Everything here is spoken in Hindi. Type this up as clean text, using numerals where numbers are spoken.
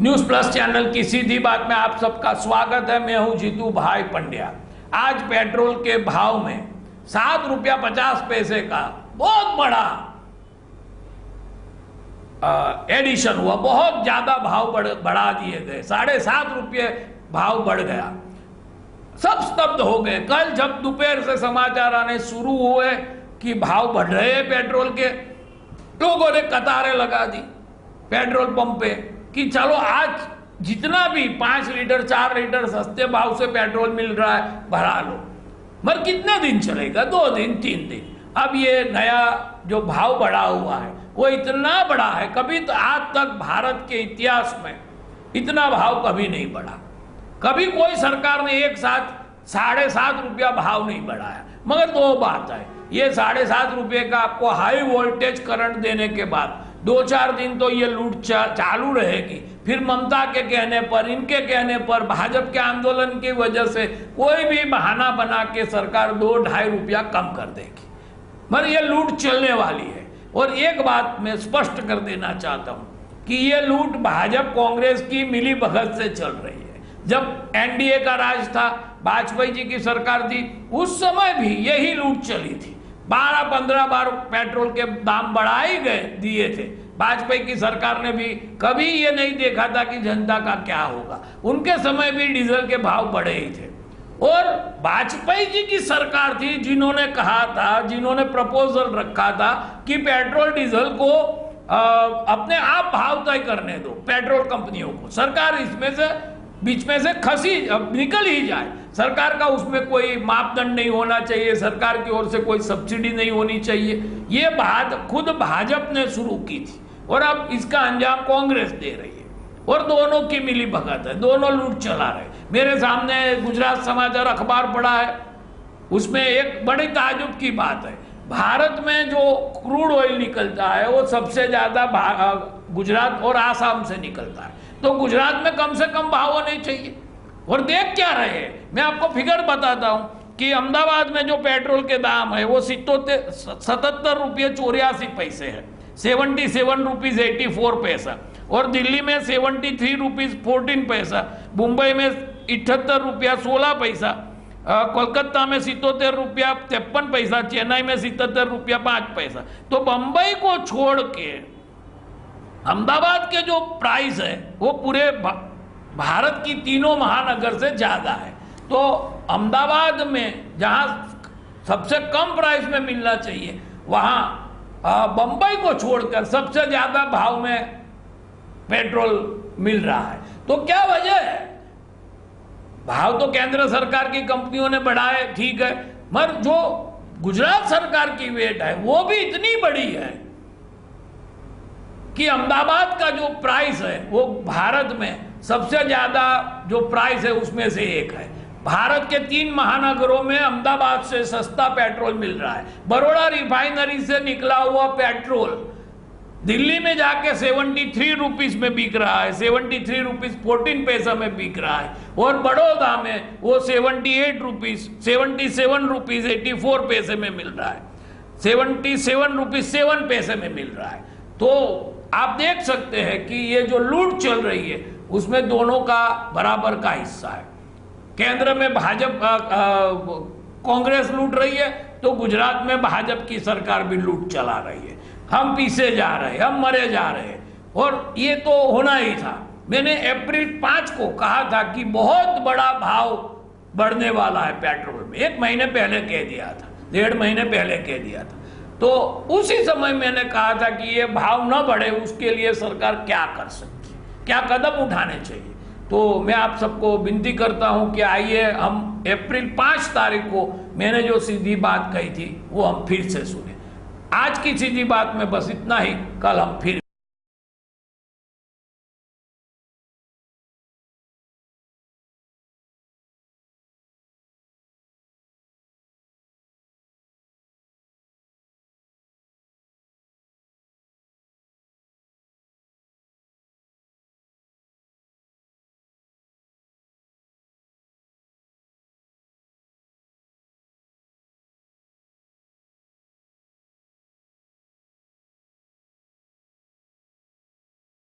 न्यूज प्लस चैनल की सीधी बात में आप सबका स्वागत है। मैं हूं जीतू भाई पंड्या। आज पेट्रोल के भाव में 7 रुपया 50 पैसे का बहुत बड़ा एडिशन हुआ। बहुत ज्यादा भाव बढ़ा दिए गए। 7.5 रुपये भाव बढ़ गया। सब स्तब्ध हो गए। कल जब दोपहर से समाचार आने शुरू हुए कि भाव बढ़ रहे हैं पेट्रोल के, लोगों ने कतारें लगा दी पेट्रोल पंप पे कि चलो आज जितना भी 5 लीटर 4 लीटर सस्ते भाव से पेट्रोल मिल रहा है भरा लो। मगर कितने दिन चलेगा? 2 दिन 3 दिन। अब ये नया जो भाव बढ़ा हुआ है वो इतना बड़ा है, कभी तो आज तक भारत के इतिहास में इतना भाव कभी नहीं बढ़ा। कभी कोई सरकार ने एक साथ 7.5 रुपया भाव नहीं बढ़ाया। मगर 2 बात है, ये 7.5 रुपये का आपको हाई वोल्टेज करंट देने के बाद 2-4 दिन तो ये लूट चालू रहेगी। फिर ममता के कहने पर, इनके कहने पर, भाजपा के आंदोलन की वजह से कोई भी बहाना बना के सरकार 2-2.5 रुपया कम कर देगी। मगर ये लूट चलने वाली है। और एक बात मैं स्पष्ट कर देना चाहता हूं कि ये लूट भाजपा कांग्रेस की मिली भगत से चल रही है। जब एनडीए का राज था, वाजपेयी जी की सरकार थी, उस समय भी यही लूट चली थी। 12-15 बार पेट्रोल के दाम बढ़ाए गए दिए थे। वाजपेयी की सरकार ने भी कभी ये नहीं देखा था कि जनता का क्या होगा। उनके समय भी डीजल के भाव बढ़े ही थे। और वाजपेयी जी की सरकार थी जिन्होंने कहा था, जिन्होंने प्रपोजल रखा था कि पेट्रोल डीजल को अपने आप भाव तय करने दो पेट्रोल कंपनियों को। सरकार इसमें से बीच में से निकल ही जाए। सरकार का उसमें कोई मापदंड नहीं होना चाहिए, सरकार की ओर से कोई सब्सिडी नहीं होनी चाहिए। ये बात खुद भाजपा ने शुरू की थी और अब इसका अंजाम कांग्रेस दे रही है। और दोनों की मिली भगत है, दोनों लूट चला रहे। मेरे सामने गुजरात समाचार अखबार पड़ा है, उसमें एक बड़ी ताजुब की बात है। भारत में जो क्रूड ऑयल निकलता है वो सबसे ज्यादा गुजरात और आसाम से निकलता है। तो गुजरात में कम से कम भाव होने चाहिए। और देख क्या रहे हैं, मैं आपको फिगर बताता हूं कि अहमदाबाद में जो पेट्रोल के दाम है वो 77 रुपये 84 पैसे है, 77 रुपीज 84 पैसा। और दिल्ली में 73 रुपीज 14 पैसा, मुंबई में 78 रुपया 16 पैसा, कोलकाता में 77 रुपया 53 पैसा, चेन्नई में 77 रुपया 5 पैसा। तो बंबई को छोड़ के अहमदाबाद के जो प्राइस है वो पूरे भारत की तीनों महानगर से ज्यादा है। तो अहमदाबाद में जहां सबसे कम प्राइस में मिलना चाहिए, वहां बंबई को छोड़कर सबसे ज्यादा भाव में पेट्रोल मिल रहा है। तो क्या वजह है? भाव तो केंद्र सरकार की कंपनियों ने बढ़ाए, ठीक है, मगर जो गुजरात सरकार की वेट है वो भी इतनी बड़ी है कि अहमदाबाद का जो प्राइस है वो भारत में सबसे ज्यादा जो प्राइस है उसमें से एक है। भारत के 3 महानगरों में अहमदाबाद से सस्ता पेट्रोल मिल रहा है। बड़ौदा रिफाइनरी से निकला हुआ पेट्रोल दिल्ली में जाके 73 रुपीज में बिक रहा है, 73 रुपीज 14 पैसा में बिक रहा है। और बड़ौदा में वो 77 रुपीज 84 पैसे में मिल रहा है, 77 रुपीज 7 पैसे में मिल रहा है। तो आप देख सकते हैं कि ये जो लूट चल रही है उसमें दोनों का बराबर का हिस्सा है। केंद्र में भाजपा कांग्रेस लूट रही है, तो गुजरात में भाजपा की सरकार भी लूट चला रही है। हम पीछे जा रहे हैं, हम मरे जा रहे हैं। और ये तो होना ही था। मैंने अप्रैल 5 को कहा था कि बहुत बड़ा भाव बढ़ने वाला है पेट्रोल में। 1 महीने पहले कह दिया था, 1.5 महीने पहले कह दिया था। तो उसी समय मैंने कहा था कि ये भाव न बढ़े, उसके लिए सरकार क्या कर सकती है, क्या कदम उठाने चाहिए। तो मैं आप सबको विनती करता हूं कि आइए हम अप्रैल 5 तारीख को मैंने जो सीधी बात कही थी वो हम फिर से सुने। आज की सीधी बात में बस इतना ही, कल हम फिर